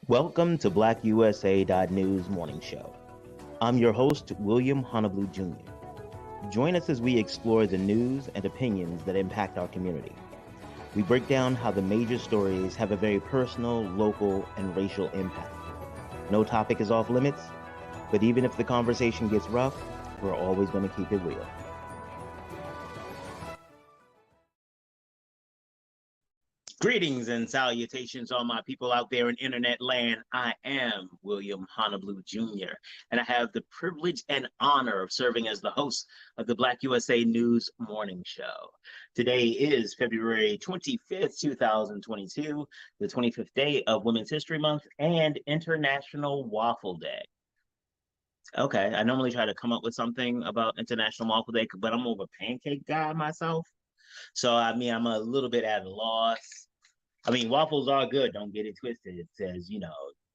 Welcome to BlackUSA.news morning show. I'm your host, William Honolulu Jr. Join us as we explore the news and opinions that impact our community. We break down how the major stories have a very personal, local, and racial impact. No topic is off limits, but even if the conversation gets rough, we're always going to keep it real. Greetings and salutations, all my people out there in internet land. I am William Honolulu Jr., and I have the privilege and honor of serving as the host of the Black USA News Morning Show. Today is February 25th, 2022, the 25th day of Women's History Month and International Waffle Day. Okay, I normally try to come up with something about International Waffle Day, but I'm more of a pancake guy myself. So, I'm a little bit at a loss. Waffles are good. Don't get it twisted. It says,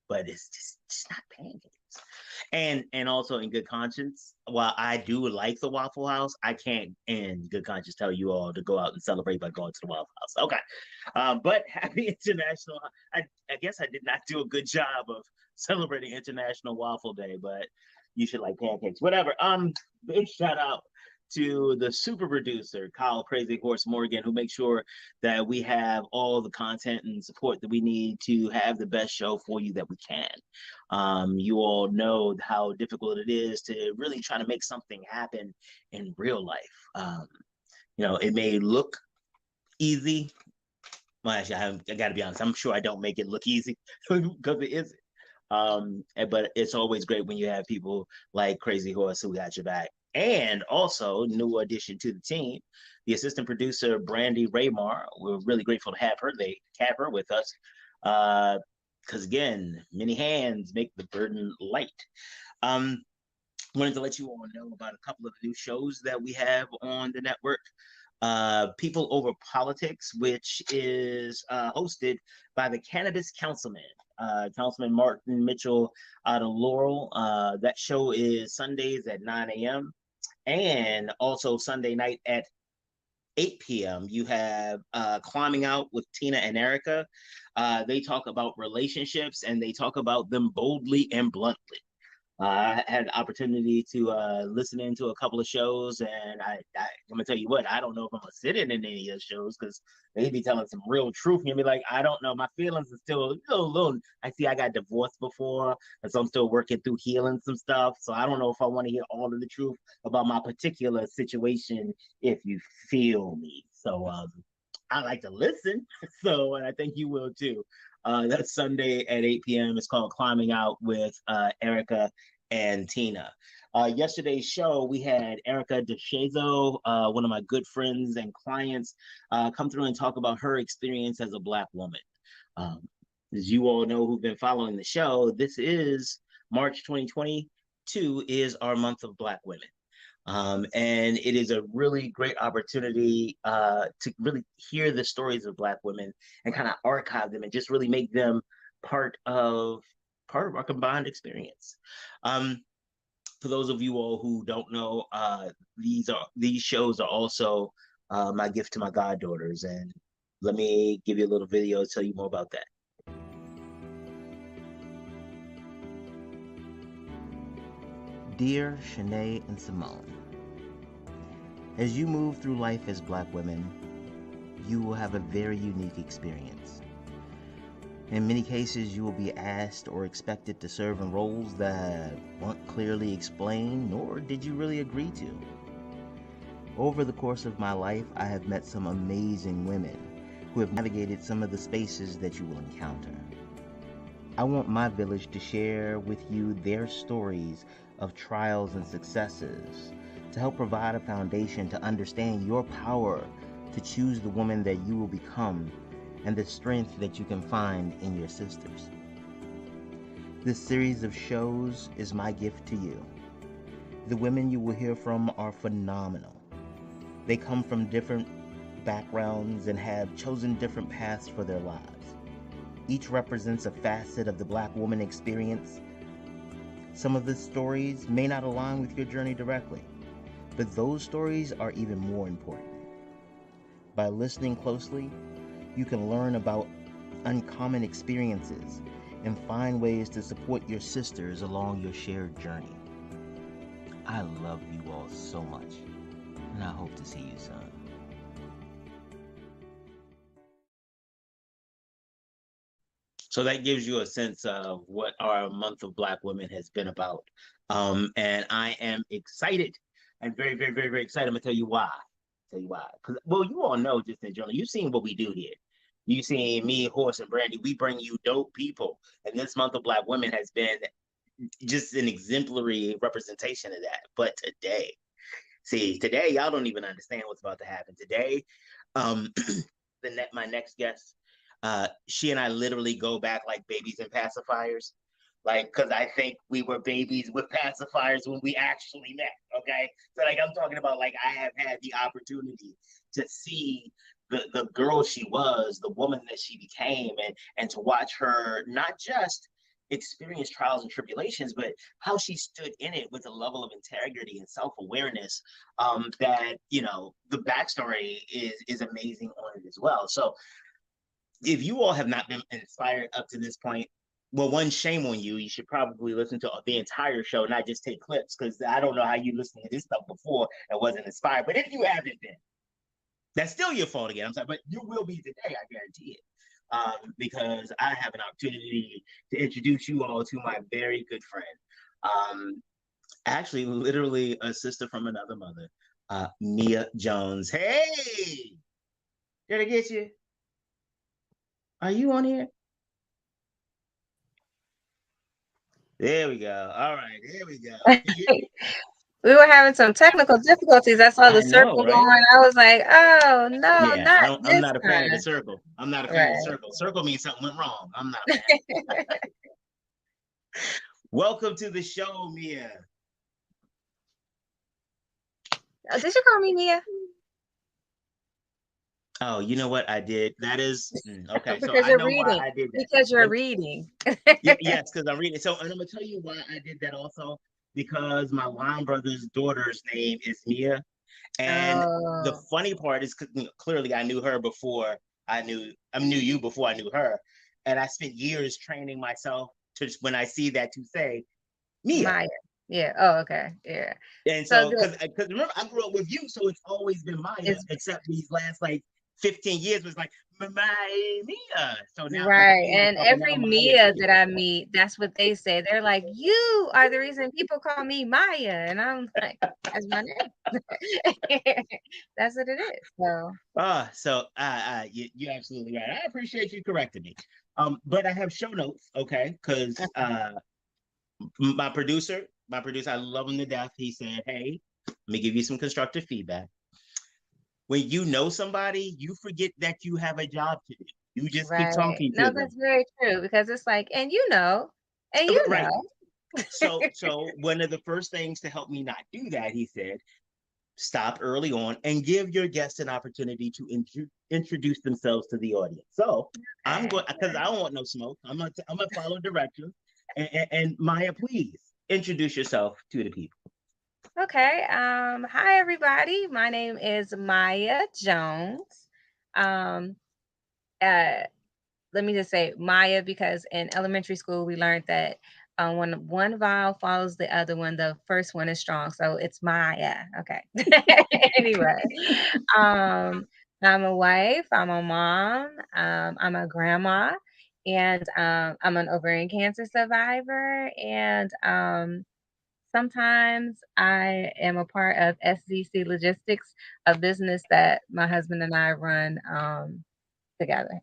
but it's just not pancakes. And also in good conscience, while I do like the Waffle House, I can't in good conscience tell you all to go out and celebrate by going to the Waffle House. Okay. But happy International. I guess I did not do a good job of celebrating International Waffle Day, but you should like pancakes. Whatever. Big shout out to the super producer, Kyle Crazy Horse Morgan, who makes sure that we have all the content and support that we need to have the best show for you that we can. You all know how difficult it is to really try to make something happen in real life. It may look easy. Well, actually, I got to be honest. I'm sure I don't make it look easy because it isn't. But it's always great when you have people like Crazy Horse who got your back. And also, new addition to the team, the assistant producer, Brandy Raymar. We're really grateful to have her. They have her with us. Because again, many hands make the burden light. Wanted to let you all know about a couple of new shows that we have on the network. People Over Politics, which is hosted by the Cannabis Councilman, Councilman Martin Mitchell out of Laurel. That show is Sundays at 9 a.m. And also Sunday night at 8 p.m. You have Climbing Out with Tina and Erica. They talk about relationships and they talk about them boldly and bluntly. I had the opportunity to listen into a couple of shows, and I'm gonna tell you what, I don't know if I'm gonna sit in any of those shows because they be telling some real truth. And be like, I don't know, my feelings are still a little. I see I got divorced before, and so I'm still working through healing some stuff. So I don't know if I want to hear all of the truth about my particular situation. If you feel me, so I like to listen. So, and I think you will too. That's Sunday at 8 p.m. It's called Climbing Out with Erica and Tina. Yesterday's show, we had Erica DeShazo, one of my good friends and clients, come through and talk about her experience as a Black woman. As you all know who've been following the show, this is March 2022 is our month of Black women. And it is a really great opportunity to really hear the stories of Black women and kind of archive them and just really make them part of our combined experience. For those of you all who don't know, these shows are also my gift to my goddaughters, and let me give you a little video to tell you more about that. Dear Shanae and Simone, as you move through life as Black women, you will have a very unique experience. In many cases, you will be asked or expected to serve in roles that weren't clearly explained, nor did you really agree to. Over the course of my life, I have met some amazing women who have navigated some of the spaces that you will encounter. I want my village to share with you their stories of trials and successes to help provide a foundation to understand your power to choose the woman that you will become and the strength that you can find in your sisters. This series of shows is my gift to you. The women you will hear from are phenomenal. They come from different backgrounds and have chosen different paths for their lives. Each represents a facet of the Black woman experience. Some of the stories may not align with your journey directly, but those stories are even more important. By listening closely, you can learn about uncommon experiences and find ways to support your sisters along your shared journey. I love you all so much, and I hope to see you soon. So that gives you a sense of what our month of Black women has been about. And I am excited and very, very, very, very excited. I'm gonna tell you why. Because, well, you all know just in general, you've seen what we do here. You've seen me, Horse, and Brandy. We bring you dope people. And this month of Black women has been just an exemplary representation of that. But today, y'all don't even understand what's about to happen. Today, my next guest, she and I literally go back like babies and pacifiers. Like, because I think we were babies with pacifiers when we actually met. Okay. So, like, I'm talking about, like, I have had the opportunity to see the girl she was, the woman that she became, and to watch her not just experience trials and tribulations, but how she stood in it with a level of integrity and self-awareness, that, the backstory is amazing on it as well. So if you all have not been inspired up to this point, well, one, shame on you. You should probably listen to the entire show, not just take clips, because I don't know how you listened to this stuff before and wasn't inspired. But if you haven't been, that's still your fault again. I'm sorry, but you will be today, I guarantee it. Because I have an opportunity to introduce you all to my very good friend. Actually, literally a sister from another mother, Mia Jones. Hey, did I get you? Are you on here? There we go. All right, here we go. We were having some technical difficulties. I saw the circle right? going. I was like, "Oh no, Yeah, not I'm this not a fan of the time!" circle. I'm not a fan of the Right. circle. Circle means something went wrong. I'm not a fan. Welcome to the show, Mia. Did you call me Mia? Oh, you know what I did? That is okay. So Because I you're know why reading. I did that. Because you're But reading. yes, because I'm reading. So, and I'm gonna tell you why I did that also. Because my line brother's daughter's name is Mia, and the Oh, funny part is clearly I knew her before I knew you before I knew her, and I spent years training myself to when I see that to say Mia. Maya. Yeah. Oh, okay. Yeah. And So so, the because remember, I grew up with you, so it's always been Maya, it's except these last like 15 years was like my Mia. So now I'm right. changing And stuff, and now every Maya Mia too. that I meet, that's what they say. They're like, "You are the reason people call me Maya," and I'm like, "That's my name." That's what it is. So You're absolutely right. I appreciate you correcting me. But I have show notes, okay? Because my producer, I love him to death. He said, "Hey, let me give you some constructive feedback. When you know somebody, you forget that you have a job to do. You just keep right. talking No, to them, that's very true because it's like, and you right?" know. So one of the first things to help me not do that, he said, stop early on and give your guests an opportunity to introduce themselves to the audience. So I'm Okay. going because I don't want no smoke. I'm gonna follow directions. And Maya, please introduce yourself to the people. Okay. Hi everybody. My name is Maya Jones. Um, uh, Let me just say Maya because in elementary school we learned that when one vowel follows the other one, the first one is strong. So it's Maya. Okay. Anyway, um, I'm a wife. I'm a mom. I'm a grandma, and I'm an ovarian cancer survivor. And sometimes I am a part of SZC Logistics, a business that my husband and I run together.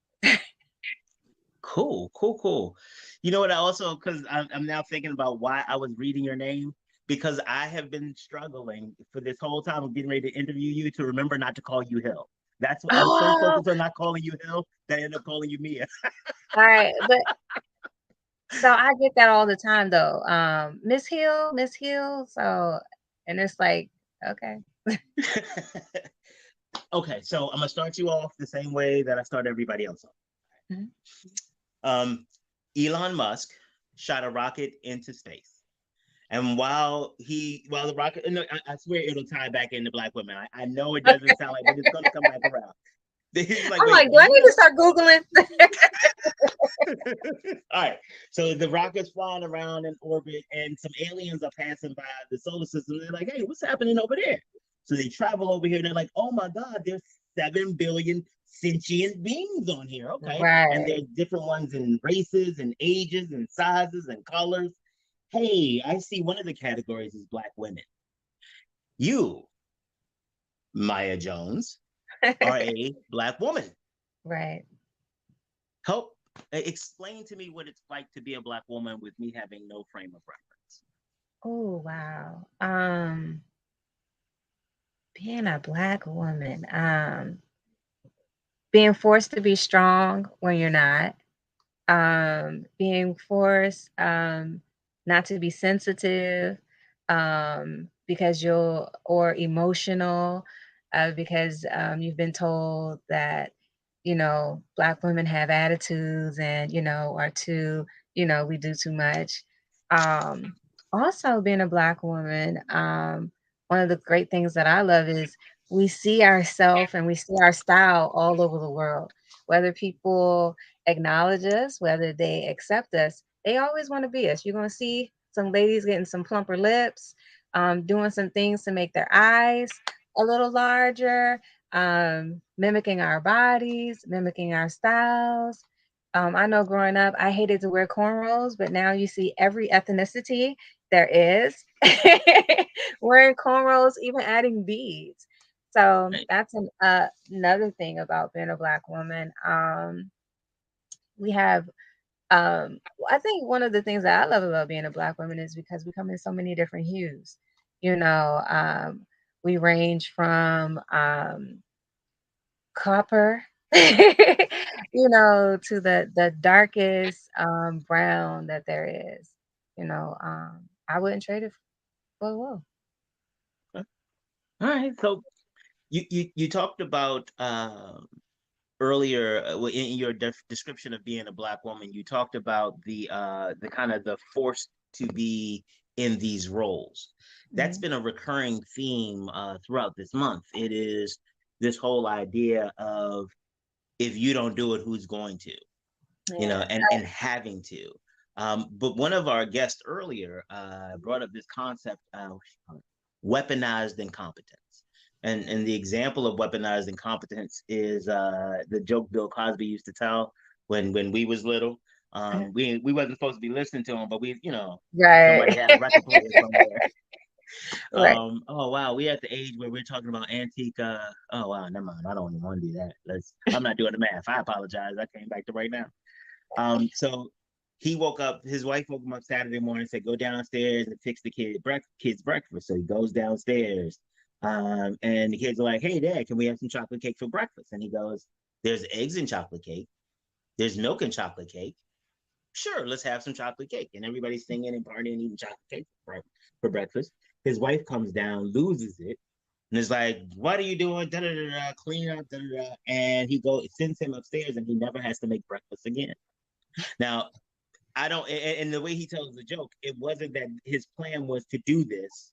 Cool, cool, cool. You know what? I also because I'm now thinking about why I was reading your name because I have been struggling for this whole time of getting ready to interview you to remember not to call you Hill. That's what I was so Oh, focused on not calling you Hill that I ended up calling you Mia. all right. But so I get that all the time though. Miss Hill, Miss Hill. So, and it's like, okay. Okay, so I'm gonna start you off the same way that I start everybody else off. Mhm. Um, Elon Musk shot a rocket into space. And while the rocket, no, I swear it'll tie back into Black women. I know it doesn't sound like, but it's gonna come back around. He's like, I'm wait, like, do I need to start Googling? All right. So the rocket's flying around in orbit, and some aliens are passing by the solar system. They're like, "Hey, what's happening over there?" So they travel over here. And they're like, "Oh my God, there's 7 billion sentient beings on here." Okay, and Right. there's different ones in races and ages and sizes and colors. Hey, I see one of the categories is Black women. You, Maya Jones, are a Black woman. Right. Help explain to me what it's like to be a Black woman with me having no frame of reference. Oh, wow. Being a Black woman, being forced to be strong when you're not, being forced not to be sensitive because you'll or emotional because you've been told that Black women have attitudes and are too we do too much. um Also, being a Black woman, one of the great things that I love is we see ourselves and we see our style all over the world, whether people acknowledge us, whether they accept us, they always want to be us. You're going to see some ladies getting some plumper lips, doing some things to make their eyes a little larger, mimicking our bodies, mimicking our styles. I know growing up, I hated to wear cornrows, but now you see every ethnicity there is wearing cornrows, even adding beads. So Right. that's another thing about being a Black woman. We have I think one of the things that I love about being a Black woman is because we come in so many different hues. You know, we range from copper, to the darkest brown that there is. I wouldn't trade it for the world. All right. So you talked about earlier in your description of being a Black woman, you talked about the kind of the force to be in these roles. That's Mhm. been a recurring theme throughout this month. It is this whole idea of if you don't do it, who's going to? Yeah. And having to. But one of our guests earlier brought up this concept of weaponized incompetence. And the example of weaponized incompetence is the joke Bill Cosby used to tell when we was little. We wasn't supposed to be listening to him, but somebody Right. had a record player somewhere. Right. Oh wow, we at the age where we're talking about antique. Oh wow, never mind. I don't even want to do that. I'm not doing the math. I apologize. I came back to right now. So he woke up. His wife woke him up Saturday morning and said, "Go downstairs and fix the kids breakfast." So he goes downstairs, and the kids are like, "Hey, Dad, can we have some chocolate cake for breakfast?" And he goes, "There's eggs in chocolate cake. There's milk in chocolate cake. Sure, let's have some chocolate cake." And everybody's singing and partying, eating chocolate cake for breakfast. His wife comes down, loses it, and is like, "What are you doing? Da da da da. Clean up, da da da." And sends him upstairs, and he never has to make breakfast again. Now, I don't, and the way he tells the joke, it wasn't that his plan was to do this,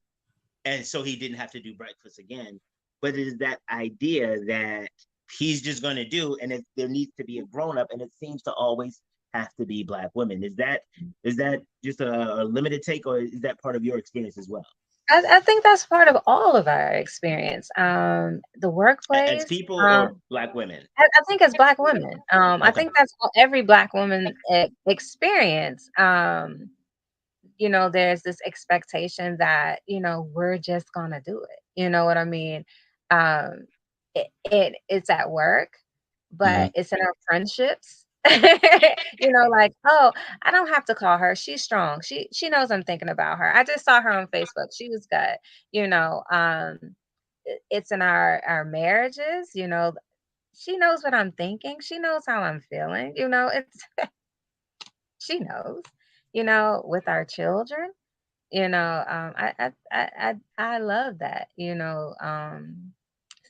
and so he didn't have to do breakfast again, but it is that idea that he's just going to do, and there needs to be a grown up, and it seems to always have to be Black women. Is that just a limited take, or is that part of your experience as well? I think that's part of all of our experience. The As workplace. people or Black women? I think as Black women, I Okay. think that's every Black woman experience. There's this expectation that, we're just gonna do it. You know what I mean? Um, it's at work, but Mm-hmm. it's in our friendships. Like, oh, I don't have to call her. She's strong. She knows I'm thinking about her. I just saw her on Facebook. She was good. You know, it's in our marriages. She knows what I'm thinking. She knows how I'm feeling. It's she knows. With our children. I love that,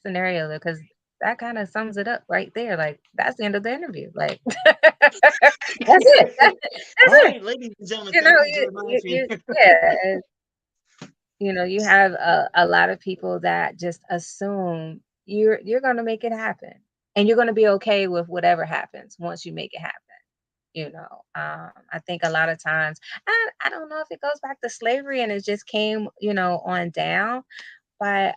scenario because that kind of sums it up right there. Like that's the end of the interview. Like that's it. That's All it. right, ladies and gentlemen, thank you, Jeremiah. Yeah. You have a lot of people that just assume you're going to make it happen, and you're going to be okay with whatever happens once you make it happen. I think a lot of times, I don't know if it goes back to slavery and it just came, on down, but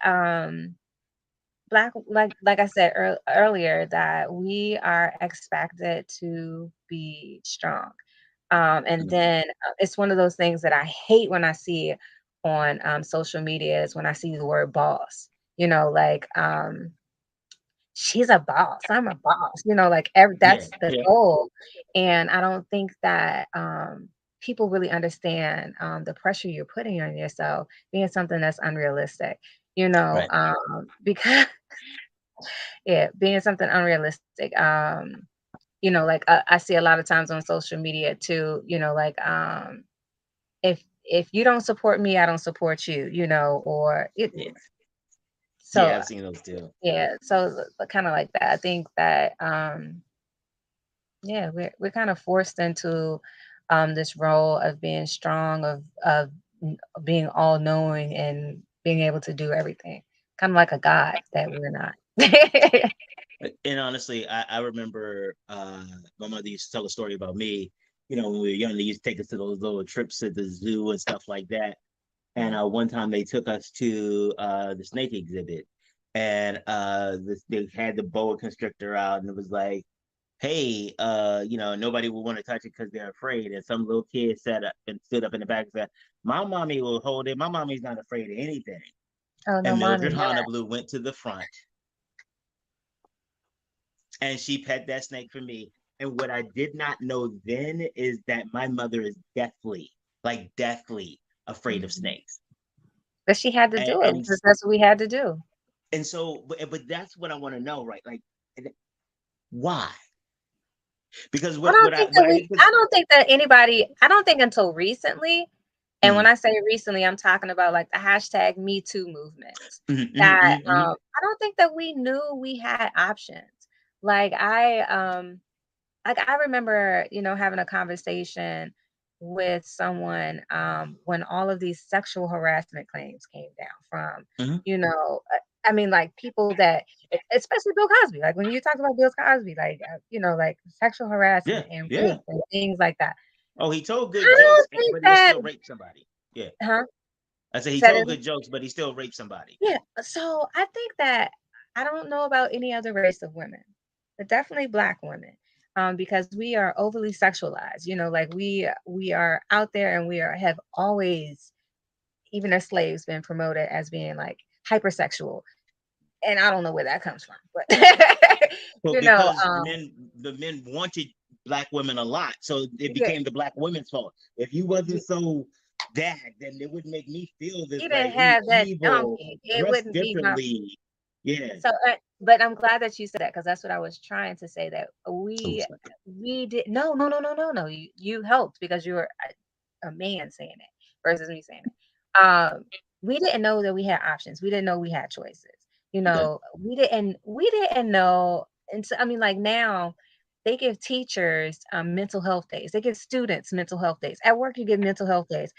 like I said earlier, that we are expected to be strong. And Mhm. then it's one of those things that I hate when I see it on social media is when I see the word boss. Like she's a boss. I'm a boss. Like Yeah, that's the yeah, goal. And I don't think that people really understand the pressure you're putting on yourself being something that's unrealistic. right. Because yeah, being something unrealistic. Like I see a lot of times on social media too. Like if you don't support me, I don't support you. Or it. Yeah, So yeah. I've seen those too. yeah, so kind of like that. I think that yeah, we're kind of forced into this role of being strong, being all knowing and being able to do everything. Kind of like a god that we're not. And honestly, I remember my mother used to tell a story about me. When we were young, they used to take us to those little trips to the zoo and stuff like that. And Mhm. one time they took us to the snake exhibit, and they had the boa constrictor out, and it was like, hey, nobody will want to touch it because they're afraid. And some little kid sat up and stood up in the back and said, "My mommy will hold it. My mommy's not afraid of anything." Oh no, And mommy, Mildred not. Honolulu went to the front and she pet that snake for me. And what I did not know then is that my mother is deathly afraid of Mhm. snakes. But she had to And do it and, because that's what we had to do. and so, but that's what I want to know, right? Like, why? Because I don't think what that I we. did, because I don't think that anybody. I don't think until recently. And when mm, I say recently, I'm talking about like the hashtag Me Too movement. mhm, mhm, That mhm, mhm, I don't think that we knew we had options. Like I remember, having a conversation with someone when all of these sexual harassment claims came down from, mhm. I mean, like people that, especially Bill Cosby. Like when you talk about Bill Cosby, like like sexual Yeah, harassment and yeah. rape and things like that. Oh, he told I good don't jokes, think but he that, still raped somebody. Yeah, huh? I said he Said told it. good jokes, but he still raped somebody. Yeah, so I think that I don't know about any other race of women, but definitely Black women, because we are overly sexualized. Like we are out there and we have always, even as slaves, been promoted as being like hypersexual, and I don't know where that comes from, but Well, you know, because um, the men wanted black women a lot, so it yeah, became the black women's fault. If you wasn't so bad, then it wouldn't make me feel this you way. didn't He's have that evil, donkey. It dressed wouldn't be my. differently. Yeah. So, but I'm glad that you said that because that's what I was trying to say. That Oh, we sorry. we did no no no no no no. You helped because you were a man saying it versus me saying it. We didn't know that we had options. We didn't know we had choices. Okay. We didn't know. And so, I mean, like now, they give teachers mental health days. They give students mental health days. At work, you get mental health days.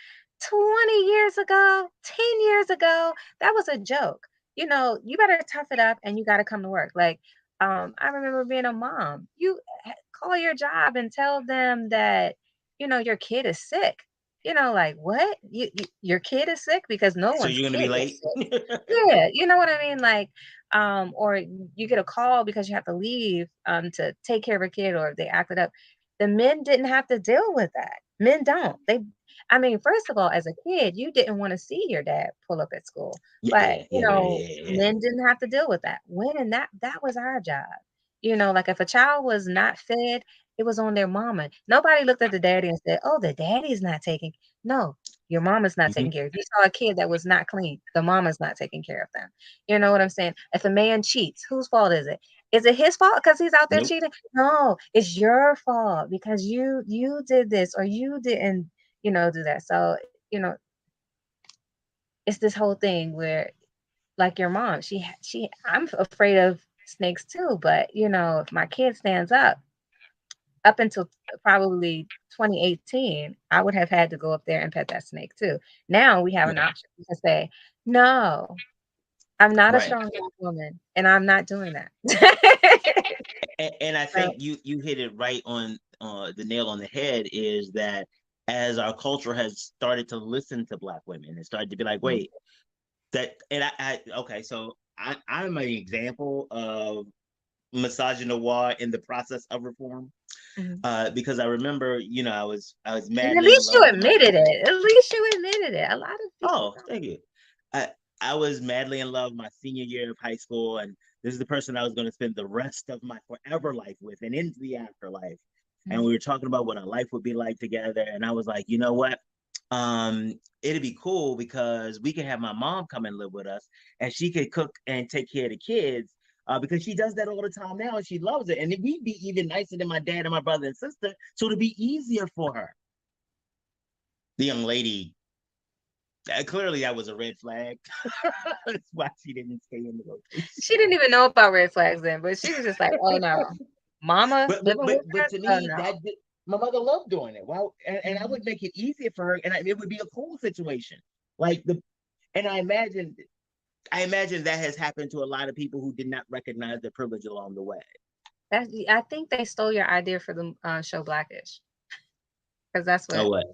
20 years ago, 10 years ago, that was a joke. You better tough it up and you got to come to work. Like, I remember being a mom. You call your job and tell them that, your kid is sick. Like what? Your kid is sick because no So one's you're gonna kid be is late? sick. Yeah, you know what I mean? Like, or you get a call because you have to leave to take care of a kid or they acted up. The men didn't have to deal with that. Men don't. I mean, first of all, as a kid, you didn't want to see your dad pull up at school. Yeah, But, yeah, yeah, yeah, yeah, yeah. men didn't have to deal with that. Women, that was our job. Like if a child was not fed, it was on their mama. Nobody looked at the daddy and said, "Oh, the daddy's not taking." No, your mama's not Mhm. taking care. If you saw a kid that was not clean, the mama's not taking care of them. You know what I'm saying? If a man cheats, whose fault is it? Is it his fault because he's out there Nope. cheating? No, it's your fault because you did this or you didn't, do that. So, it's this whole thing where like your mom, I'm afraid of snakes too, but if my kid stands up until probably 2018, I would have had to go up there and pet that snake too. Now we have an Right. option. We can say, "No, I'm not a Right. strong Black woman, and I'm not doing that." And I So, think you hit it right on the nail on the head is that as our culture has started to listen to Black women and started to be like, Mhm. wait, that and okay, so I'm an example of misogynoir in the process of reform. Mhm. Because I remember, I was And at madly in least you love with my admitted it. At least you admitted it. A lot of people oh, don't. thank you. I I was madly in love my senior year of high school, and this is the person I was going to spend the rest of my forever life with, and into the afterlife. And Mhm. we were talking about what our life would be like together, and I was like, you know what? It'd be cool because we could have my mom come and live with us, and she could cook and take care of the kids. Because she does that all the time now, and she loves it. And we'd be even nicer than my dad and my brother and sister, so it'd be easier for her. The young lady clearly that was a red flag. That's why she didn't stay in the rotation. She didn't even know about red flags then, but she was just like, "Oh no, mama but but living but with but us? to Oh me, no." my mother loved doing it. Well, and I Mhm. would make it easier for her, and it would be a cool situation. Like the and I imagine that has happened to a lot of people who did not recognize their privilege along the way. I think they stole your idea for the show Blackish because that's Oh, what what?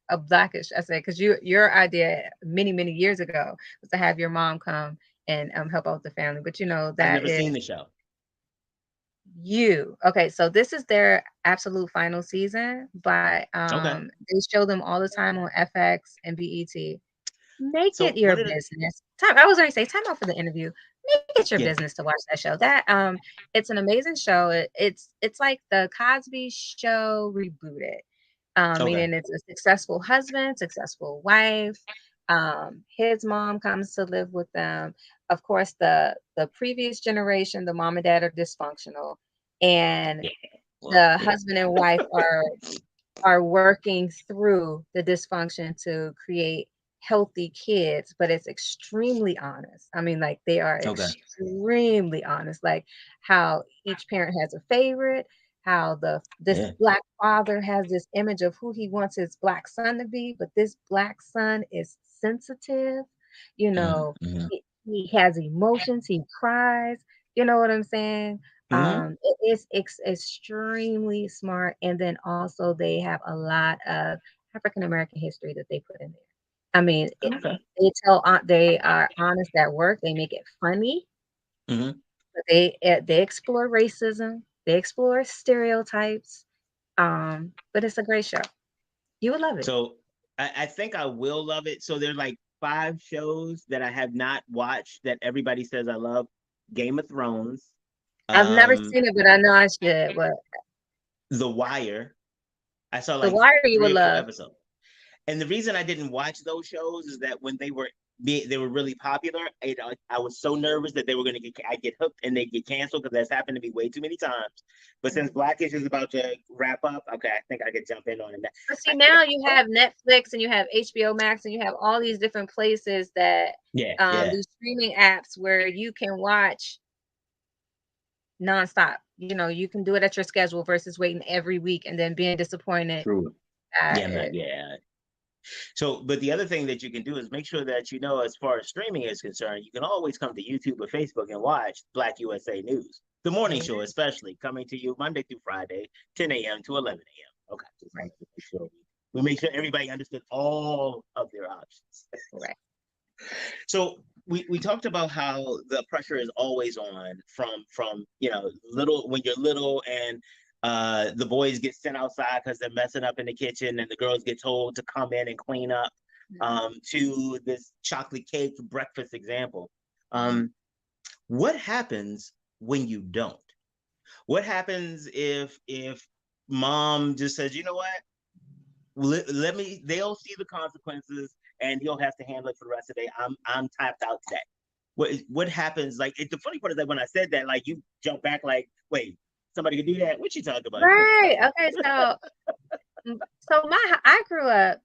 a Blackish. I said because your idea many years ago was to have your mom come and help out the family, but I've that never is seen the show. you. Okay, so this is their absolute final season, but Okay. they show them all the time on FX and BET. Make it So your one of the business. I was gonna say time out for the interview. Make it your yeah. business to watch that show. It's an amazing show. It's like the Cosby Show rebooted. Okay. Meaning it's a successful husband, successful wife. His mom comes to live with them. Of course, the previous generation, the mom and dad are dysfunctional, and Yeah. Well, the yeah. husband and wife are working through the dysfunction to create healthy kids, but it's extremely honest. I mean, like they are Okay. extremely honest, like how each parent has a favorite, how this Yeah. black father has this image of who he wants his black son to be, but this black son is sensitive, you know, Mm-hmm. he has emotions, he cries, you know what I'm saying? Mm-hmm. It is extremely smart, and then also they have a lot of African American history that they put in there. I mean, Okay. they are honest at work. They make it funny, Mm-hmm. but they explore racism. They explore stereotypes. But it's a great show. You would love it. So I think I will love it. So there's like five shows that I have not watched that everybody says I love. Game of Thrones, I've never um, seen it, but I know I should. But The Wire. I saw The like Wire you three would or four love. episodes. And the reason I didn't watch those shows is that when they were really popular, I was so nervous that they were gonna I get hooked and they get canceled because that's happened to me way too many times. But since Mhm. Blackish is about to wrap up, okay, I think I could jump in on it. But see, I, now you have Netflix and you have HBO Max and you have all these different places that yeah, yeah, these streaming apps where you can watch nonstop. You can do it at your schedule versus waiting every week and then being disappointed. true. Yeah, I'm not. It, Yeah. So, but the other thing that you can do is make sure that as far as streaming is concerned, you can always come to YouTube or Facebook and watch Black USA News, the morning show, Amen. especially coming to you Monday through Friday, 10 a.m. to 11 a.m. Okay, just Right, wanted to make sure we make sure everybody understood all of their options. right. So we talked about how the pressure is always on from little when you're little and the boys get sent outside because they're messing up in the kitchen and the girls get told to come in and clean up Mhm, to this chocolate cake breakfast example. mhm. What happens when you don't? What happens if mom just says, you know what, let me, they'll see the consequences and he'll have to handle it for the rest of the day. I'm tapped out today. What happens? Like the funny part is that when I said that, like you jump back, like, wait, somebody can do that? What you talking about? Right. Okay. So I grew up.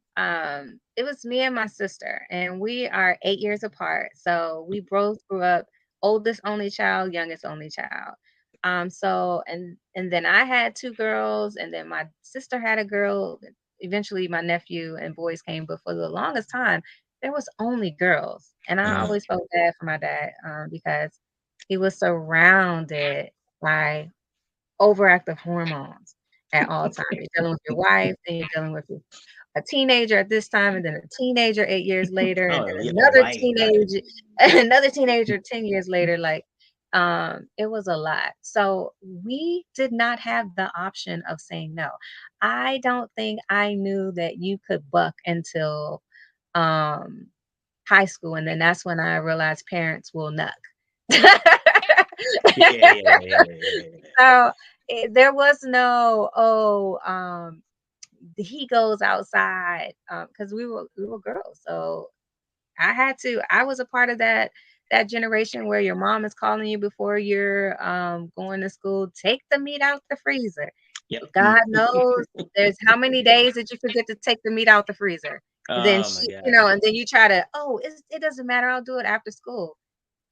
It was me and my sister, and we are 8 years apart. So we both grew up oldest only child, youngest only child. And then I had two girls, and then my sister had a girl. Eventually, my nephew and boys came, but for the longest time, there was only girls, and I Mm, always felt bad for my dad because he was surrounded by overactive hormones. at all times. You're dealing with your wife, then you're dealing with a teenager at this time, and then a teenager 8 years later, and Oh, then yeah, a another wife, got it. teenager, another teenager 10 years later. Like, it was a lot. So we did not have the option of saying no. I don't think I knew that you could buck until um high school, and then that's when I realized parents will nuck. Yeah, yeah, yeah, yeah, yeah, yeah. So, there was no, he goes outside, because we were girls. So I was a part of that generation where your mom is calling you before you're going to school. Take the meat out the freezer. Yep. God knows there's how many days that you forget to take the meat out the freezer. And then Oh my she, God. and then you try to, oh, it doesn't matter. I'll do it after school.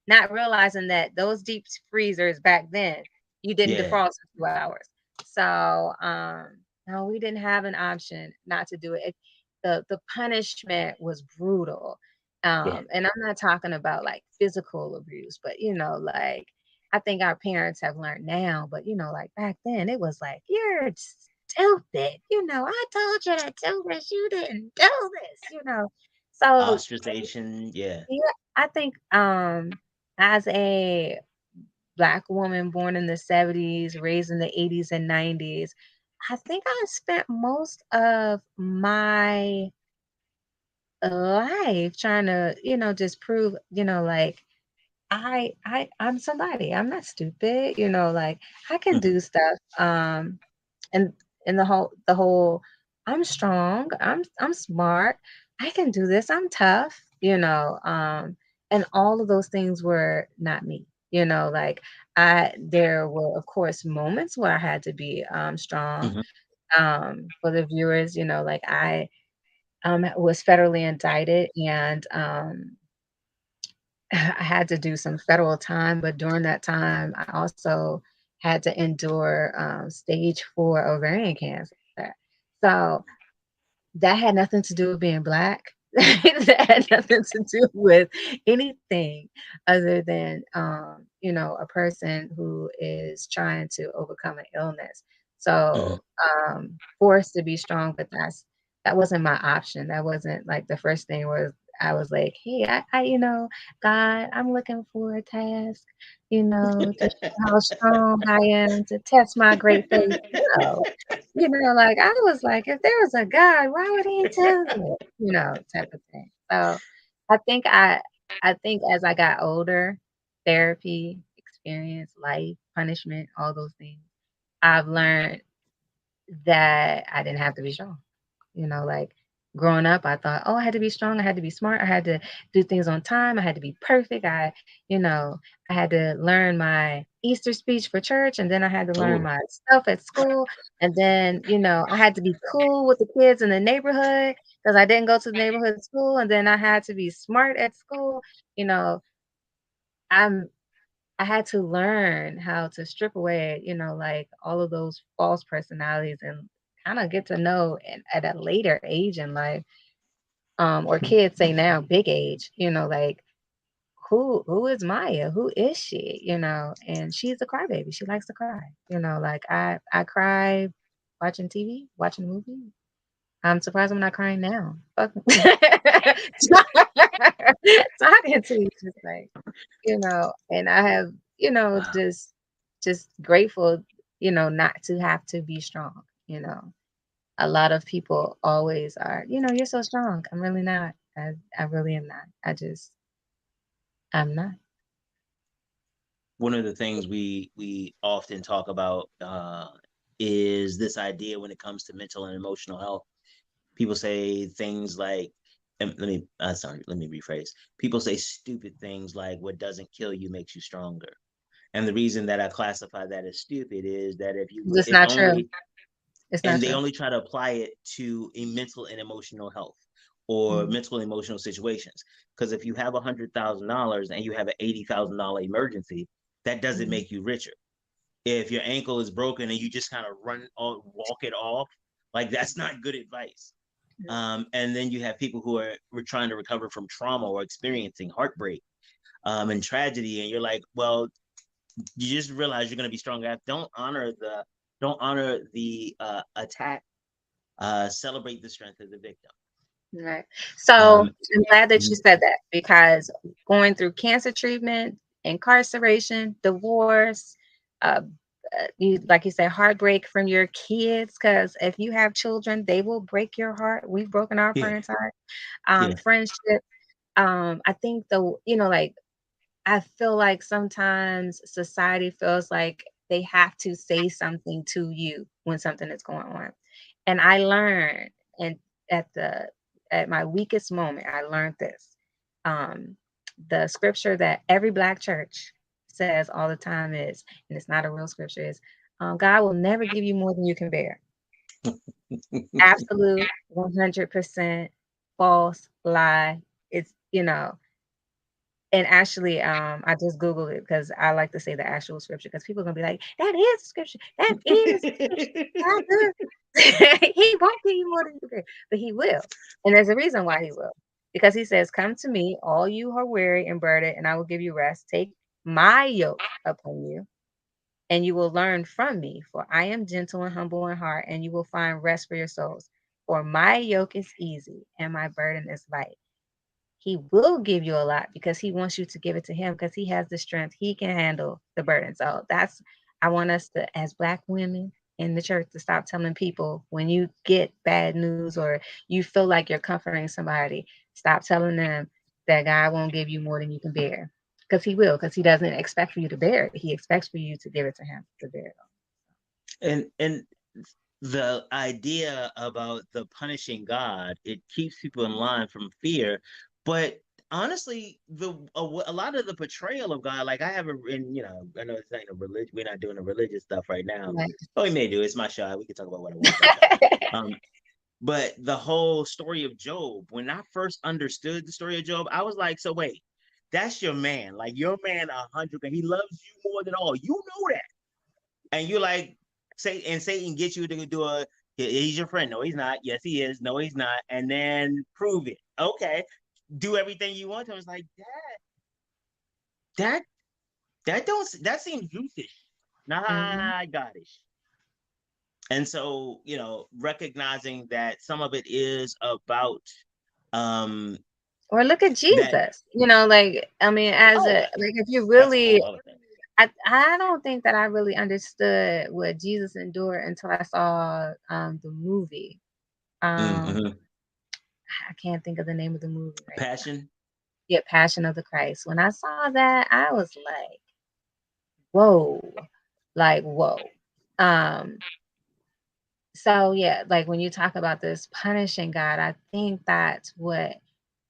Not realizing that those deep freezers back then, you didn't Yeah, defrost in 2 hours. So, no, we didn't have an option not to do it. The punishment was brutal. yeah, And I'm not talking about like physical abuse, but like I think our parents have learned now, but like back then it was like, you're stupid. I told you to do this, you didn't do this. So ostracization. Yeah. yeah, I think as a Black woman born in the 70s, raised in the 80s and 90s, I think I spent most of my life trying to, just prove, like I'm somebody. I'm not stupid, like I can Mhm. do stuff. And the whole I'm strong, I'm smart, I can do this, I'm tough, and all of those things were not me. Like I there were of course moments where I had to be strong. Mhm. For the viewers, like I was federally indicted, and I had to do some federal time, but during that time, I also had to endure stage 4 ovarian cancer. So that had nothing to do with being Black. That had nothing to do with anything other than, a person who is trying to overcome an illness. Mhm. So, forced to be strong, but that wasn't my option. That wasn't like the first thing was I was like, hey, God, I'm looking for a task, to show how strong I am, to test my great faith. No. Like, I was like, "If there was a God, why would he do it?" Type of thing. So, I think as I got older, therapy, experience, life, punishment, all those things, I've learned that I didn't have to be strong. Like growing up, I thought, oh, I had to be strong, I had to be smart, I had to do things on time, I had to be perfect. I had to learn my Easter speech for church, and then I had to learn Oh. my stuff at school, and then I had to be cool with the kids in the neighborhood because I didn't go to the neighborhood school, and then I had to be smart at school. You know, I'm I had to learn how to strip away, like all of those false personalities and kind of get to know at a later age in life, or kids say now, big age, like who is Maya? Who is she? And she's a crybaby. She likes to cry. Like I cry watching TV, watching movies. I'm surprised I'm not crying now. Fuck. Talking to you just like, and I have, Wow. just grateful, not to have to be strong. A lot of people always are, you're so strong. I'm really not. I really am not. I'm not. One of the things we often talk about is this idea when it comes to mental and emotional health. People say things like, and let me rephrase. People say stupid things like, "What doesn't kill you makes you stronger." And the reason that I classify that as stupid is that It's if not true. only, It's not and they true. only try to apply it to a mental and emotional health or Mhm, mental and emotional situations. Because if you have $100,000 and you have an $80,000 emergency, that doesn't mhm, make you richer. If your ankle is broken and you just kind of run or walk it off, like that's not good advice. And then you have people who are trying to recover from trauma or experiencing heartbreak and tragedy, and you're like, well, you just realize you're going to be strong. Don't honor don't honor the attack. Celebrate the strength of the victim. Right. So Um, I'm glad that you mhm. said that, because going through cancer treatment, incarceration, divorce, uh, you like you said, heartbreak from your kids. Because if you have children, they will break your heart. We've broken our Yeah, parents' heart. yeah, Friendship. I think the like I feel like sometimes society feels like they have to say something to you when something is going on. And I learned, and at the at my weakest moment, I learned this. Um, the scripture that every black church says all the time is, and it's not a real scripture, is God will never give you more than you can bear. Absolute 100% false lie. It's, and actually, I just Googled it because I like to say the actual scripture, because people are gonna be like, "That is scripture. That is scripture. God He won't give you more than you can, but He will." And there's a reason why He will, because He says, "Come to me, all you who are weary and burdened, and I will give you rest. Take my yoke upon you, and you will learn from me, for I am gentle and humble in heart, and you will find rest for your souls. For my yoke is easy, and my burden is light." He will give you a lot because he wants you to give it to him, because he has the strength. He can handle the burden. So I want us to, as Black women in the church, to stop telling people when you get bad news or you feel like you're comforting somebody, stop telling them that God won't give you more than you can bear. Because he will, because he doesn't expect for you to bear it. He expects for you to give it to him to bear it. and the idea about the punishing God, it keeps people in line from fear. But honestly, a lot of the portrayal of God, like I have a, and I know it's ain't a religion. We're not doing the religious stuff right now. Right. Oh, we may do. It's my show. We can talk about what I want to talk about. But the whole story of Job, when I first understood the story of Job, I was like, so wait, that's your man. Like your man, 100, he loves you more than all. You know that, and you're like, say, and Satan gets you to do he's your friend. No, he's not. Yes, he is. No, he's not. And then prove it. Okay, do everything you want to. It's like that, that seems Zeus-ish, Mhm. not Godish. And so, recognizing that some of it is about um Or look at that. Jesus. Like, I mean, as Oh, a like, if you that's a really, whole other thing. I don't think that I really understood what Jesus endured until I saw the movie. Um, Mm-hmm. I can't think of the name of the movie right now. Passion. Yeah, Passion of the Christ. When I saw that, I was like, whoa, like whoa. Um, so yeah, like when you talk about this punishing God, I think that's what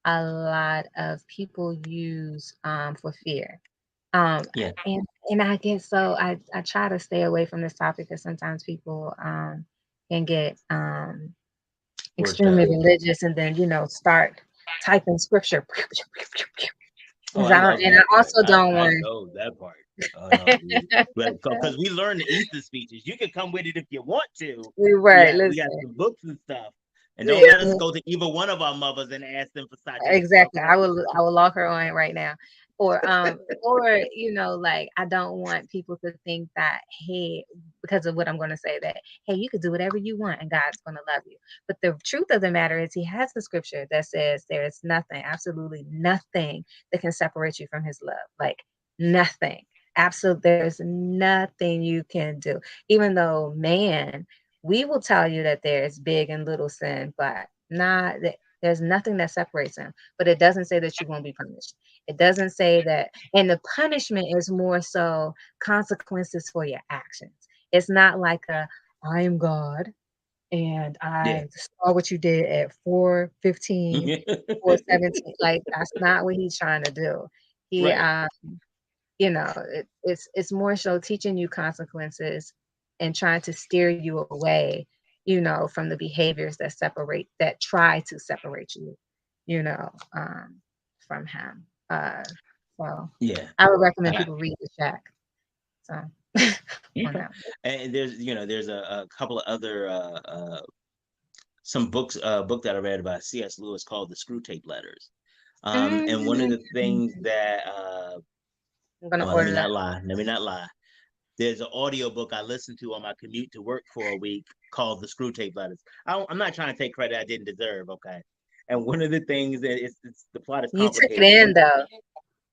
a lot of people use for fear. Um, Yeah. and I get so I try to stay away from this topic because sometimes people can get Worked extremely up. religious and then start typing scripture. Oh, Because I I don't, love and I that part. also don't I want. know that part. Oh no, because we learn the Easter speeches. You can come with it if you want to. You're We right. got we got Listen, some books and stuff, and don't let us yeah, go to either one of our mothers and ask them for citations. exactly. Okay. I will log her on right now. Or like I don't want people to think that, hey, because of what I'm gonna say, that hey, you could do whatever you want and God's gonna love you. But the truth of the matter is he has a scripture that says there is nothing, absolutely nothing that can separate you from his love. Like nothing. Absolutely, there's nothing you can do. Even though man, we will tell you that there's big and little sin, but not that there's nothing that separates him. But it doesn't say that you won't be punished. It doesn't say that, and the punishment is more so consequences for your actions. It's not like I am God and Yeah. I saw what you did at 4:15, 4:17. Like that's not what he's trying to do. He Right. it's more so teaching you consequences and trying to steer you away, from the behaviors that try to separate you, you know, from him. So Yeah. I would recommend Uh, people read the Shack. So on okay. that. And there's a couple of other some books book that I read about C.S. Lewis called The Screw Tape Letters. And one of Mm, the things that I'm gonna well, let me order that. not lie. Let me not lie. there's an audio book I listened to on my commute to work for a week called The Screw Tape Letters. I'm not trying to take credit I didn't deserve, okay? And one of the things that it's the plot is You took it complicated, but in one, though.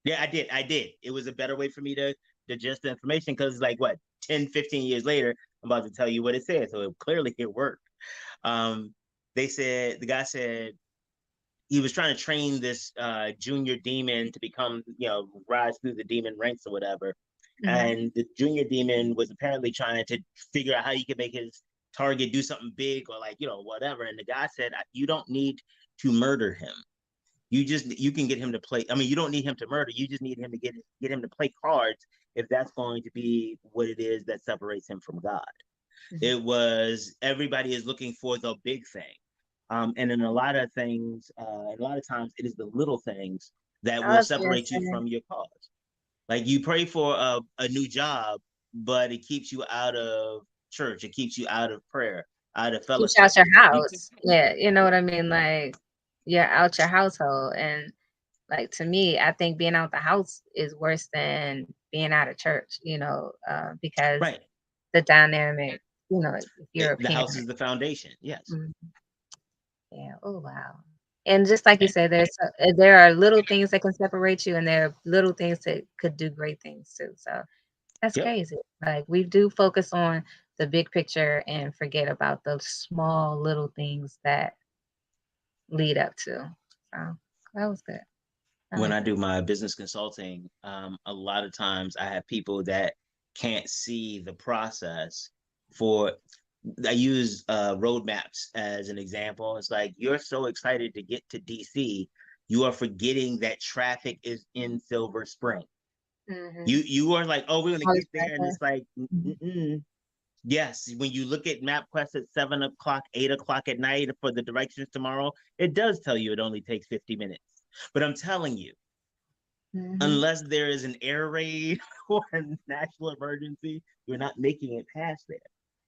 yeah, I did. It was a better way for me to digest the information because like what 10, 15 years later, I'm about to tell you what it said. So clearly it worked. Um, the guy said he was trying to train this junior demon to become, rise through the demon ranks or whatever. Hmm. And the junior demon was apparently trying to figure out how he could make his target do something big or like, whatever. And the guy said, you don't need to murder him. You can get him to play. I mean, you don't need him to murder. You just need him to get him to play cards if that's going to be what it is that separates him from God. Hmm. It was everybody is looking for the big thing. And in a lot of things, a lot of times it is the little things that I will was gonna separate you say, from your cause. Like you pray for a new job, but it keeps you out of church. It keeps you out of prayer, out of keeps fellowship. out your You, house. Yeah, you know what I mean? Like you're out your household. And like to me, I think being out the house is worse than being out of church, because right. the dynamic, if you're a The parent. house is the foundation. Yes. Mhm. Yeah. Oh wow. And just like you said, there are little things that can separate you, and there are little things that could do great things too. So that's Yep. crazy. Like we do focus on the big picture and forget about those small little things that lead up to. So that was good. I When like I that. do my business consulting, a lot of times I have people that can't see the process for. I use roadmaps as an example. It's like you're so excited to get to DC, you are forgetting that traffic is in Silver Spring. Mm-hmm. You are like, oh, we're gonna Always get there, and better. it's like, Mhm. yes. When you look at MapQuest at 7 o'clock, 8 o'clock at night for the directions tomorrow, it does tell you it only takes 50 minutes. But I'm telling you, Mhm. unless there is an air raid or a national emergency, you're not making it past there.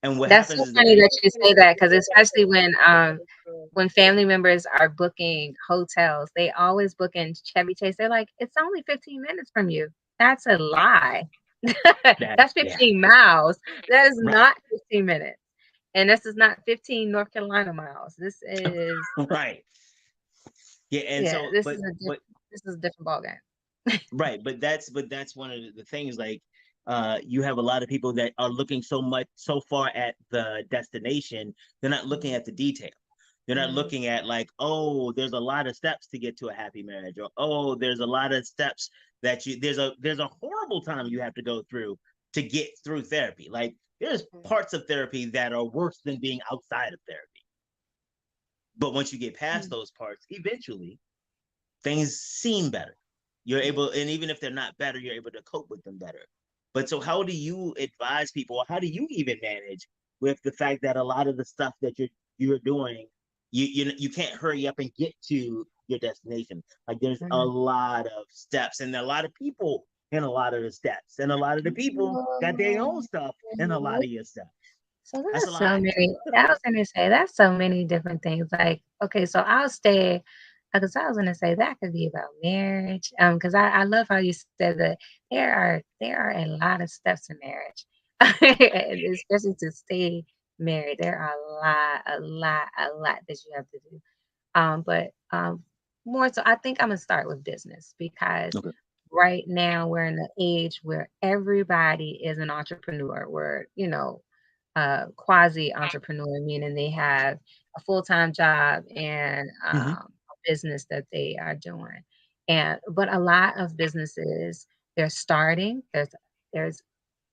And what That's happens so is the funny people. that you say that because especially when family members are booking hotels, they always book in Chevy Chase. They're like, "It's only 15 minutes from you." That's a lie. That, That's yeah, 15 miles. That is right, not 15 minutes. And this is not 15 North Carolina miles. This is right, yeah, and yeah, so, this is a different ballgame. right, but that's one of the things. Like, you have a lot of people that are looking so far at the destination, they're not looking Mhm. at the detail. They're not Mhm. looking at like, oh, there's a lot of steps to get to a happy marriage, or oh, there's a lot of steps that there's a horrible time you have to go through to get through therapy. Like, there's Mhm. parts of therapy that are worse than being outside of therapy. But once you get past Mhm. those parts, eventually things seem better. You're Mhm. able, and even if they're not better, you're able to cope with them better. But so, how do you advise people, or how do you even manage with the fact that a lot of the stuff that you're doing, you can't hurry up and get to your destination. Like there's a Mhm. lot of steps, and a lot of people in a lot of the steps, and a lot of the people got their own stuff in a lot of your steps. So That's a that's so lot. many. I was gonna say that's so many different things. Like, okay, so I'll stay because I was gonna say that could be about marriage. Because I love how you said that there are a lot of steps in marriage, and especially to stay married. There are a lot that you have to do. But more so, I think I'm gonna start with business because Okay. right now we're in an age where everybody is an entrepreneur. We're quasi entrepreneur, meaning they have a full time job and Mm-hmm. a business that they are doing. And but a lot of businesses they're starting. There's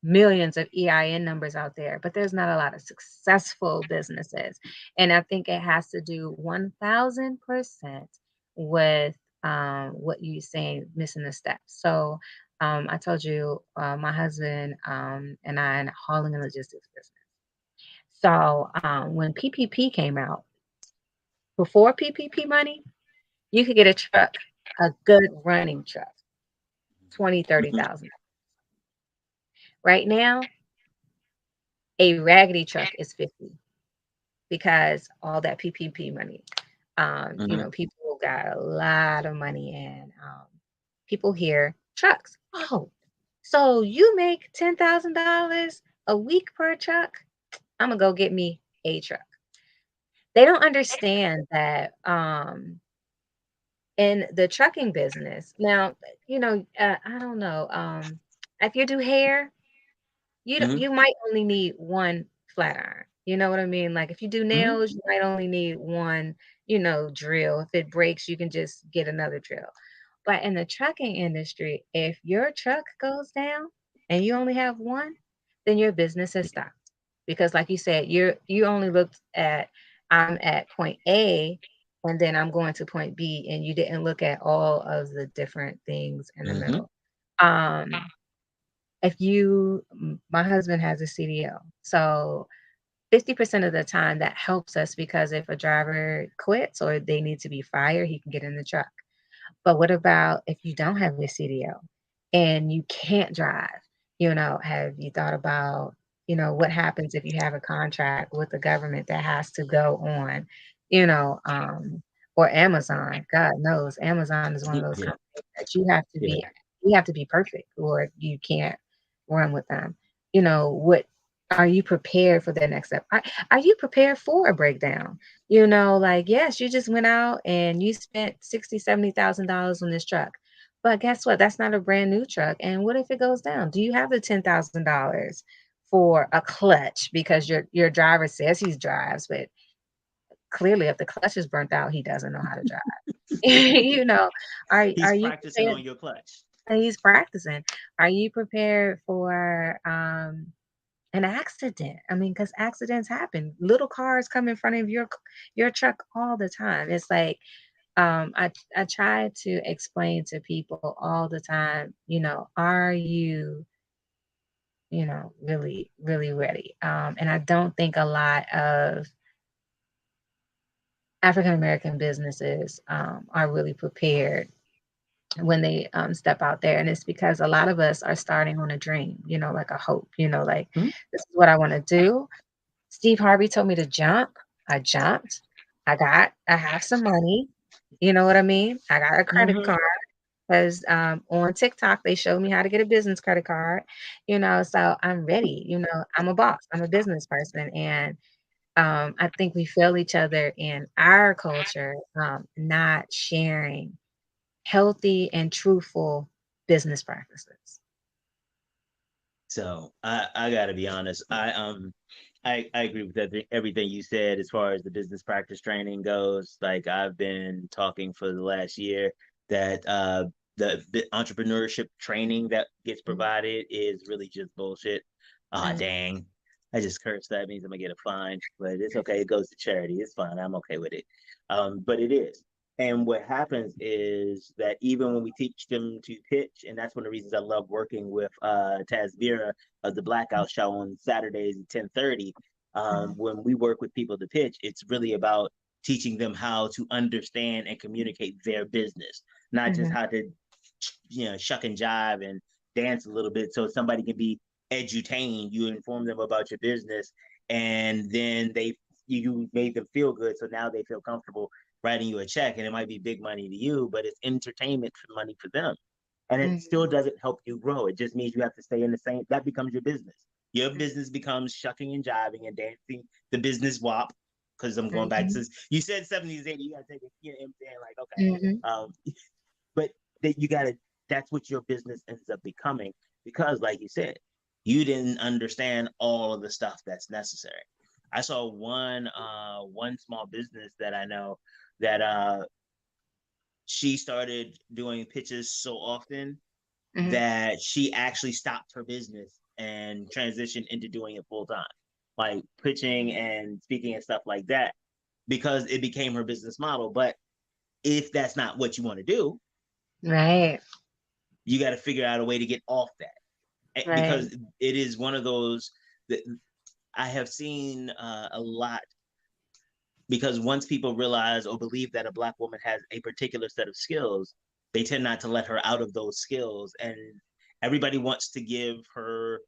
millions of EIN numbers out there, but there's not a lot of successful businesses. And I think it has to do 1000% with what you saying, missing the steps. So I told you my husband and I in a hauling and logistics business. So when PPP came out, before PPP money, you could get a truck, a good running truck, 20, Mm-hmm. 30,000. Right now, a raggedy truck is 50 because all that PPP money. Mm-hmm. People got a lot of money and people hear trucks. Oh, So you make $10,000 a week per truck? I'm gonna go get me a truck. They don't understand that in the trucking business. Now, I don't know. If you do hair, Hmm. you might only need one flat iron. You know what I mean? Like if you do Hmm. nails, you might only need one, drill. If it breaks, you can just get another drill. But in the trucking industry, if your truck goes down and you only have one, then your business has stopped. Because like you said, you only looked at I'm at point A and then I'm going to point B and you didn't look at all of the different things in the Hmm. middle. Um if you My husband has a CDO. So 50% of the time that helps us because if a driver quits or they need to be fired, he can get in the truck. But what about if you don't have your CDO and you can't drive? Have you thought about, what happens if you have a contract with the government that has to go on, you know, um, or Amazon? God knows Amazon is one of those Yeah. companies that you have to be perfect or you can't run with them. What are you prepared for the next step? Are you prepared for a breakdown? Like, yes, you just went out and you spent 60, $70,000 on this truck. But guess what? That's not a brand new truck. And what if it goes down? Do you have the $10,000 for a clutch? Because your driver says he drives, but clearly if the clutch is burnt out, he doesn't know how to drive. you know, are He's you practicing prepared? on your clutch. He's practicing. Are you prepared for an accident? I mean, because accidents happen. Little cars come in front of your truck all the time. It's like I try to explain to people all the time, are you, really, really ready? And I don't think a lot of African American businesses are really prepared when they step out there. And it's because a lot of us are starting on a dream, like a hope, like Mhm. this is what I want to do. Steve Harvey told me to jump. I jumped. I have some money. You know what I mean? I got a credit Mhm. card because on TikTok they showed me how to get a business credit card. So I'm ready. I'm a boss. I'm a business person, and I think we fail each other in our culture, not sharing healthy and truthful business practices. So I gotta be honest. I agree with everything you said as far as the business practice training goes. Like I've been talking for the last year that the entrepreneurship training that gets provided is really just bullshit. Ah, Mm, dang. I just cursed. That means I'm gonna get a fine, but it's okay. It goes to charity. It's fine. I'm okay with it. But it is. And what happens is that even when we teach them to pitch, and that's one of the reasons I love working with Taz Vera of the Blackout Show on Saturdays at 10:30. mhm, When we work with people to pitch, it's really about teaching them how to understand and communicate their business, not just mhm, how to, shuck and jive and dance a little bit so somebody can be edutained. You inform them about your business, and then you made them feel good, so now they feel comfortable writing you a check, and it might be big money to you, but it's entertainment money for them. And it still mhm, doesn't help you grow. It just means you have to stay in the same, that becomes your business. Your business becomes shucking and jiving and dancing the business wop. Because I'm going back mhm, to, you said 70s, 80s, you got to take it, I'm saying like, okay. mhm, But that you got to, that's what your business ends up becoming. Because like you said, you didn't understand all of the stuff that's necessary. I saw one small business that I know that she started doing pitches so often mhm. that she actually stopped her business and transitioned into doing it full time, like pitching and speaking and stuff like that, because it became her business model. But if that's not what you want to do, Right, you got to figure out a way to get off that, right. because it is one of those that I have seen a lot. Because once people realize or believe that a black woman has a particular set of skills, they tend not to let her out of those skills, and everybody wants to give her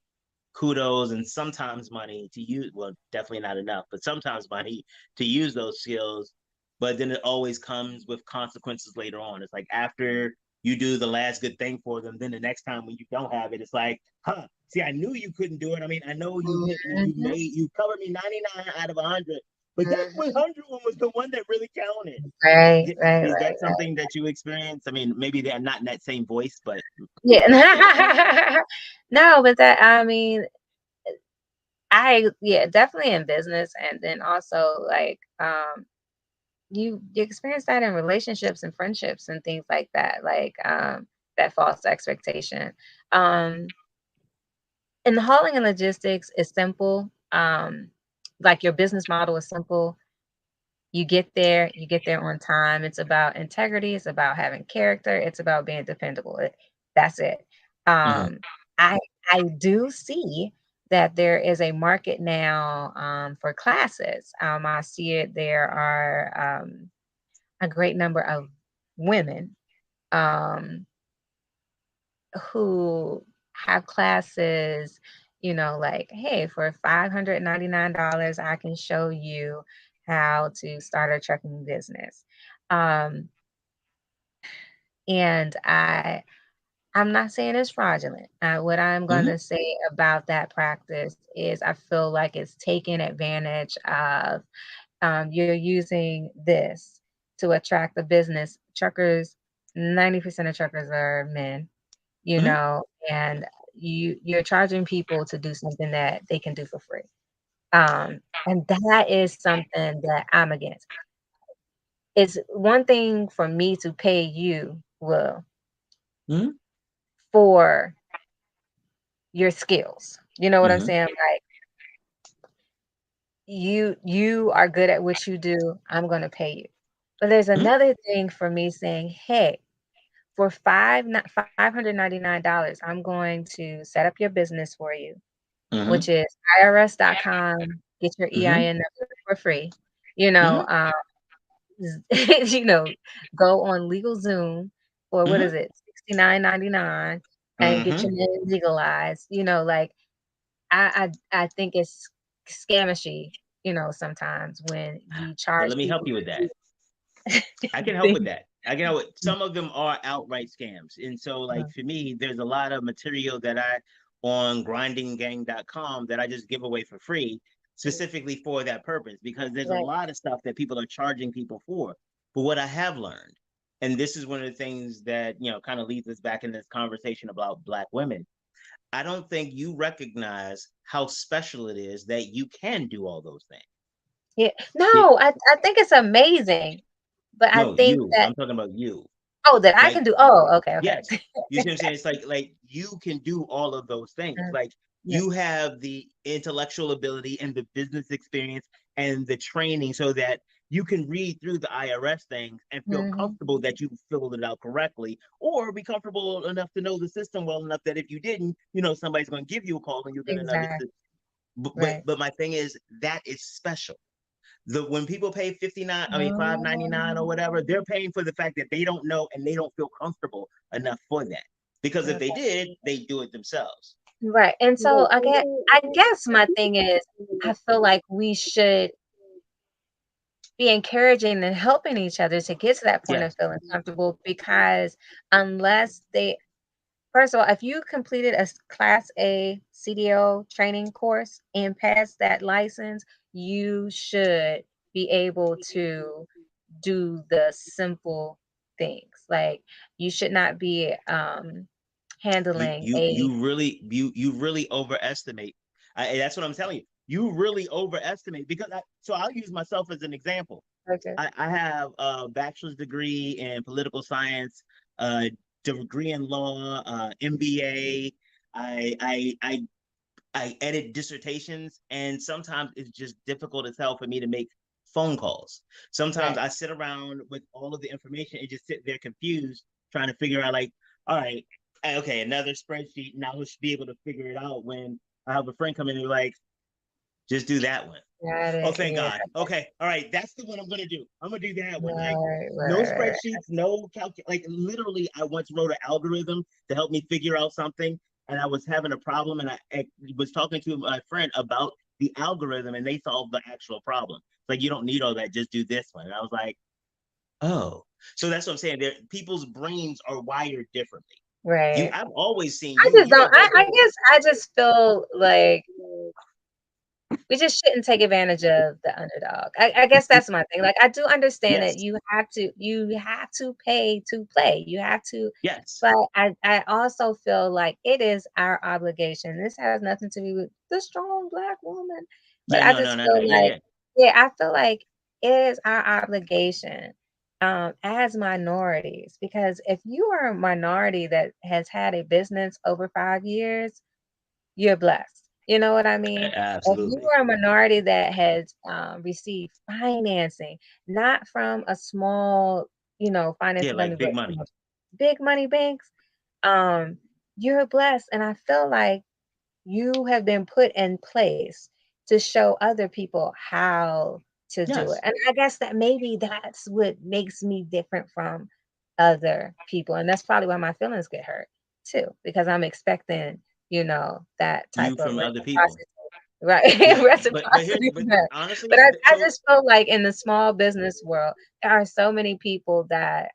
kudos and sometimes money to use, well, definitely not enough, but sometimes money to use those skills. But then it always comes with consequences later on. It's like after you do the last good thing for them. Then the next time when you don't have it, it's like, huh? See, I knew you couldn't do it. I mean, I know you hit me, Mhm, you covered me 99 out of 100, but that mhm. 100 one was the one that really counted. Right, right, Is right, that right. something that you experience? I mean, maybe they're not in that same voice, but Yeah. No, but that I mean, yeah, definitely in business, and then also like you experience that in relationships and friendships and things like that, like that false expectation. Um and the hauling and logistics is simple. Like your business model is simple. You get there on time. It's about integrity, it's about having character, it's about being dependable. That's it. Mhm, Um, I I do see that there is a market now for classes. I see it. There are a great number of women um, who have classes, like, hey, for $599, I can show you how to start a trucking business. Um, and I'm not saying it's fraudulent. What I'm going mhm, to say about that practice is I feel like it's taking advantage of you're using this to attract the business. Truckers, 90% of truckers are men, mhm, and you're charging people to do something that they can do for free. And that is something that I'm against. It's one thing for me to pay you, Will, mhm, for your skills. You know what I'm mhm, saying? Like you are good at what you do, I'm gonna pay you. But there's mhm, another thing for me saying, hey, for $599, I'm going to set up your business for you, mhm, which is IRS.com. Get your mhm, EIN number for free. You know, mhm, um, you know, go on LegalZoom for what mhm, is it, 69.99, and get mhm. your name legalized. Like I think it's scamishy. Sometimes when you But charge let me help people you with to that. I do can help with things. that. I can help with some of them are outright scams. And so like Mhm. for me, there's a lot of material that I on grindinggang.com that I just give away for free specifically for that purpose because there's a Right. lot of stuff that people are charging people for. But what I have learned, and this is one of the things that, kind of leads us back in this conversation about black women. I don't think you recognize how special it is that you can do all those things. Yeah. It, No, I think it's amazing, but I no, think you. that I'm talking about you. that I Like can do. Oh, okay, okay. yes. You see what I'm saying? It's like you can do all of those things. Mm, Like yeah, you have the intellectual ability and the business experience and the training so that you can read through the IRS things and feel mhm, comfortable that you filled it out correctly, or be comfortable enough to know the system well enough that if you didn't, somebody's going to give you a call and you're going to know this. exactly, But, but right. but my thing is that is special. The when people pay 59, I mean $5.99 or Oh, whatever, they're paying for the fact that they don't know and they don't feel comfortable enough for that. Because if they okay. did, they do it themselves. Right, and so I guess my thing is, I feel like we should be encouraging and helping each other to get to that point of Yes. feeling comfortable because unless they first of all, if you completed a Class A CDO training course and passed that license, you should be able to do the simple things. Like you should not be You handling you a you really you really overestimate. That's what I'm telling you. You really overestimate because so I'll use myself as an example. okay. I have a bachelor's degree in political science, a degree in law, MBA. I edit dissertations, and sometimes it's just difficult as hell for me to make phone calls. Sometimes Right. I sit around with all of the information and just sit there confused, trying to figure out, like, all right, okay, another spreadsheet. Now I should be able to figure it out when I have a friend come in and be like, just do that one. Got Oh, it. thank Yeah. God. Okay, all right, that's the one I'm gonna do. I'm gonna do that one. Like, Right, no right, right, spreadsheets, no like literally, I once wrote an algorithm to help me figure out something, and I was having a problem, and I was talking to my friend about the algorithm, and they solved the actual problem. It's like you don't need all that, just do this one. And I was like, oh. So that's what I'm saying. There, people's brains are wired differently. Right. I've always seen I you. just You don't. are that I girl. guess I just feel like we just shouldn't take advantage of the underdog. I guess that's my thing. Like I do understand that Yes, you have to pay to play. You have to, yes. but I also feel like it is our obligation. This has nothing to do with the strong black woman. But Yeah, I no, no, just no, no. feel Yeah, like, yeah. yeah, I feel like it is our obligation as minorities, because if you are a minority that has had a business over 5 years, you're blessed. You know what I mean? If you Absolutely. are a minority that has received financing, not from a small, finance Yeah, company, like but big money. big money banks, um, you're blessed. And I feel like you have been put in place to show other people how to do it. Yes. And I guess that maybe that's what makes me different from other people. And that's probably why my feelings get hurt too, because I'm expecting, that type You of from other people. reciprocity. Right. Yeah, but here's Reciprocity but from her. But honestly, I so just feel like in the small business world, there are so many people that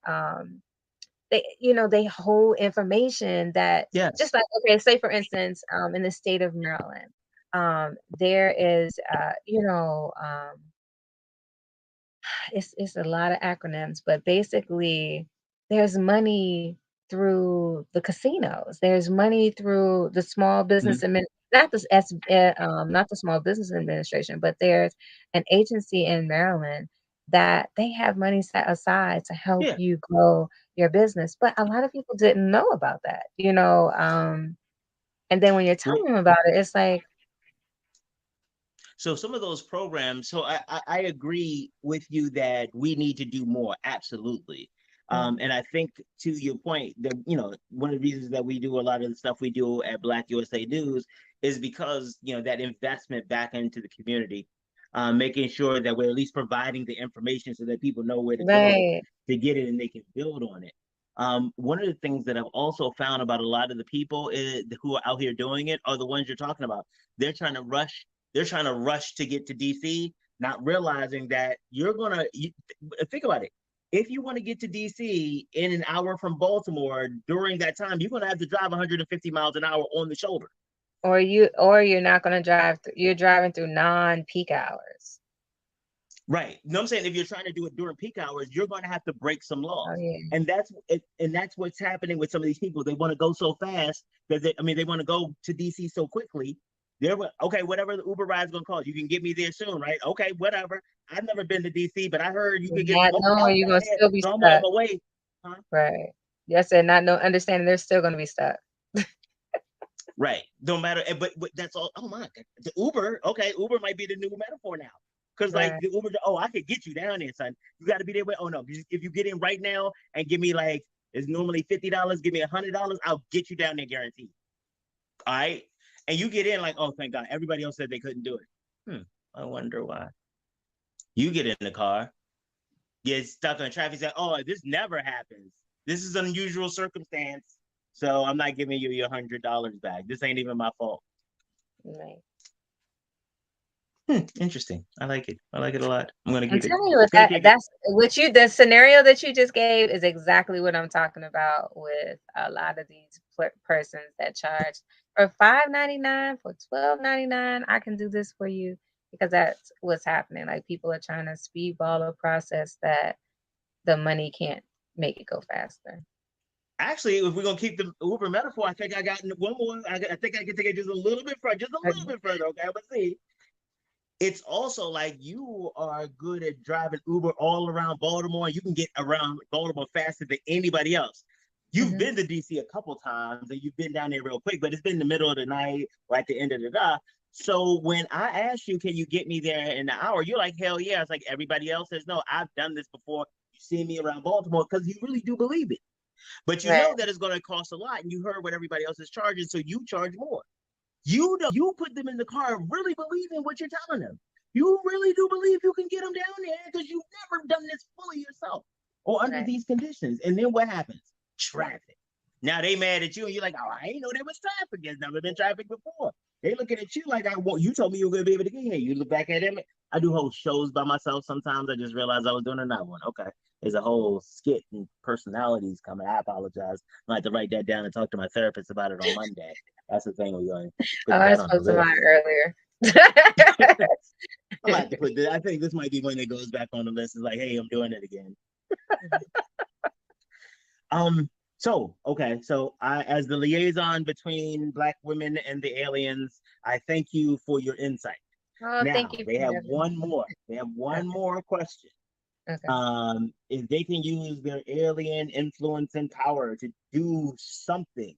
they hold information that, just yes. like, okay, say for instance, in the state of Maryland, there is it's a lot of acronyms, but basically there's money through the casinos. There's money through the small business Mhm. not the Small Business Administration, but there's an agency in Maryland that they have money set aside to help Yeah. you grow your business. But a lot of people didn't know about that. And then when you're Well, telling them about it, it's like, so some of those programs, so I agree with you that we need to do more. Absolutely. mm, And I think to your point that, one of the reasons that we do a lot of the stuff we do at Black USA News is because, that investment back into the community, making sure that we're at least providing the information so that people know where to go right, to get it and they can build on it. One of the things that I've also found about a lot of the people who are out here doing it are the ones you're talking about. They're trying to rush they're trying to rush to get to DC, not realizing that think about it. If you want to get to DC in an hour from Baltimore during that time, you're going to have to drive 150 miles an hour on the shoulder. or you're not going to you're driving through non-peak hours. Right. You know what I'm saying? If you're trying to do it during peak hours, you're going to have to break some Oh laws. yeah. And that's what's happening with some of these people. They want to go so fast that they want to go to DC so quickly. They're okay, whatever the Uber ride's gonna cost, you can get me there soon, right? Okay, whatever. I've never been to DC, but I heard you could get Not oh knowing out you're gonna there, still be so I'm on stuck. my way. Huh? Right. Yes, and not know understanding they're still gonna be stuck. Right. No matter, but that's all. Oh my God. The Uber, okay, Uber might be the new metaphor now. Cause like Right. the Uber, oh, I could get you down there, son. You got to be there. Oh no, if you get in right now and give me like it's normally $50, give me $100, I'll get you down there guaranteed. All right, and you get in like, oh, thank God. Everybody else said they couldn't do it. I wonder why. You get in the car, get stuck on traffic, say, oh, this never happens. This is an unusual circumstance. So I'm not giving you your $100 back. This ain't even my fault. Right. Interesting. I like it. I like it a lot. I'm gonna I'm keep it. telling you what Gonna keep it. the scenario that you just gave is exactly what I'm talking about with a lot of these persons that charge for $5.99, for $12.99. I can do this for you, because that's what's happening. Like people are trying to speedball a process that the money can't make it go faster. Actually, if we're gonna keep the Uber metaphor, I think I got one more. I think I can take it just a little bit further, just a little bit further. Okay, but see, it's also like you are good at driving Uber all around Baltimore. You can get around Baltimore faster than anybody else. You've Hmm. been to DC a couple times and you've been down there real quick, but it's been the middle of the night or at the end of the day. So when I asked you, can you get me there in an hour? You're like, hell yeah. It's like everybody else says, no, I've done this before. You see me around Baltimore because you really do believe it. But you know Right. that it's going to cost a lot and you heard what everybody else is charging, so you charge more. You put them in the car really believing what you're telling them. You really do believe you can get them down there because you've never done this fully yourself or under Right. these conditions. And then what happens? Traffic. Now they mad at you and you're like, oh, I ain't know there was traffic. There's never been traffic before. They looking at you like I want you told me you were gonna be able to get here. You look back at them. I do whole shows by myself sometimes. I just realized I was doing another one. Okay. There's a whole skit and personalities coming. I apologize. I have to write that down and talk to my therapist about it on Monday. That's the thing we're going to Oh, put I that on the spoke to list. mine earlier. I'm gonna have to put this. I think this might be one that goes back on the list. It's like, hey, I'm doing it again. So okay, so I, as the liaison between Black women and the aliens, I thank you for your insight. Oh, thank Now you they for have having me. one more. They have one Okay. more question. Okay. If they can use their alien influence and power to do something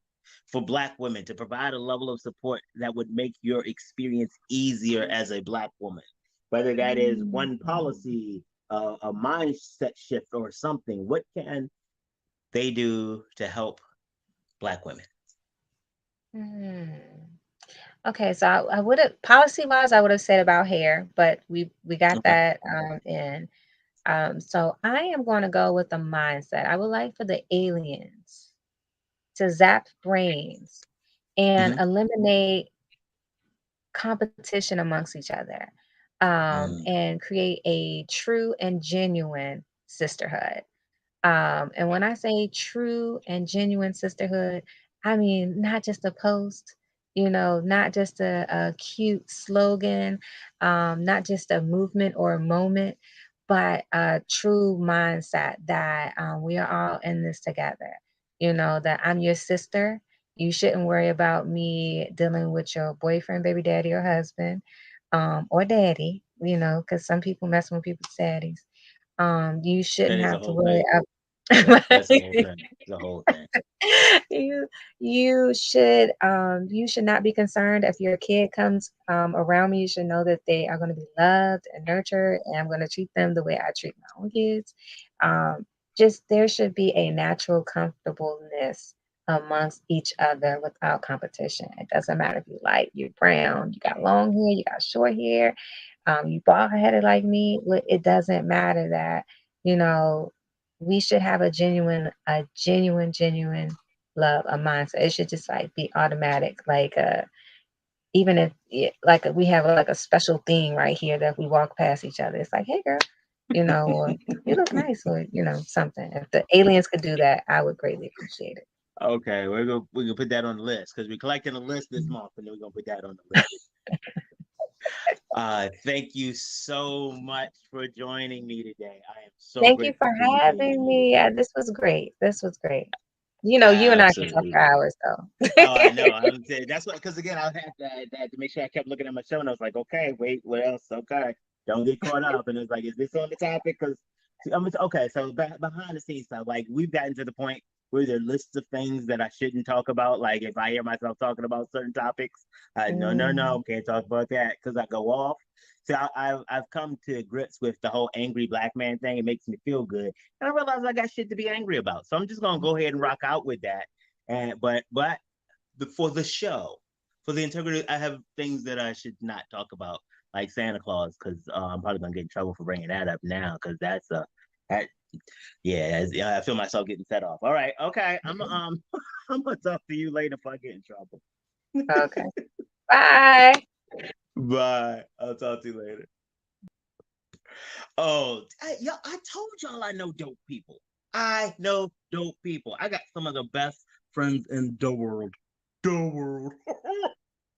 for Black women, to provide a level of support that would make your experience easier as a Black woman, whether that is Mm. one policy, a mindset shift, or something, what can they do to help Black women? Hmm. Okay, so I would have policy wise, I would have said about hair, but we got Okay. that in. So I am going to go with the mindset. I would like for the aliens to zap brains and Mm-hmm. eliminate competition amongst each other, Mm. and create a true and genuine sisterhood. And when I say true and genuine sisterhood, I mean not just a post, not just a cute slogan, not just a movement or a moment, but a true mindset that we are all in this together. That I'm your sister. You shouldn't worry about me dealing with your boyfriend, baby daddy, or husband, or daddy, because some people mess with people's daddies. You That shouldn't is a have to whole worry. thing. That's a whole Ab- thing. It's a whole thing. you you should not be concerned if your kid comes around me. You should know that they are going to be loved and nurtured, and I'm going to treat them the way I treat my own kids. Um, just there should be a natural comfortableness amongst each other without competition. It doesn't matter if you light, you're brown, you got long hair, you got short hair, you bald headed like me. It doesn't matter that you know we should have a genuine love, a mindset. It should just like be automatic. Like even if like we have like a special thing right here that we walk past each other. It's like, hey girl, or you look nice, or something. If the aliens could do that, I would greatly appreciate it. Okay, we're gonna put that on the list because we're collecting a list this month, and then we're gonna put that on the list. Thank you so much for joining me today. I am so Thank you for grateful for you being having here. me. This was great. This was great. You and I can talk for Absolutely. hours though. Oh, I know. I was saying that's what because again I had to make sure I kept looking at my show and I was like, okay, wait, what else? Okay, don't get caught up. And it's like, is this on the topic? Because I'm okay. So behind the scenes stuff, like we've gotten to the point where there are lists of things that I shouldn't talk about. Like if I hear myself talking about certain topics, no, no, Mm, no, can't talk about that because I go off. So I've come to grips with the whole angry Black man thing. It makes me feel good, and I realize I got shit to be angry about. So I'm just gonna go ahead and rock out with that. And but for the show, for the integrity, I have things that I should not talk about, like Santa Claus, because I'm probably gonna get in trouble for bringing that up now, because that's a that, yeah, I feel myself getting set off. All right, okay, I'm gonna talk to you later if I get in trouble. okay. Bye. Bye. I'll talk to you later. Oh, I told y'all I know dope people. I know dope people. I got some of the best friends in the world. The world.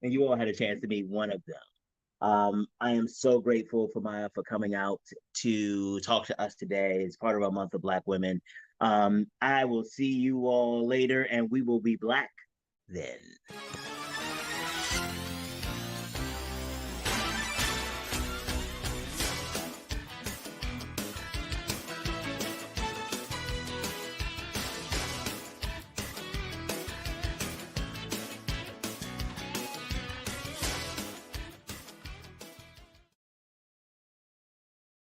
And you all had a chance to meet one of them. I am so grateful for Maya for coming out to talk to us today as part of our month of Black women. I will see you all later, and we will be Black then.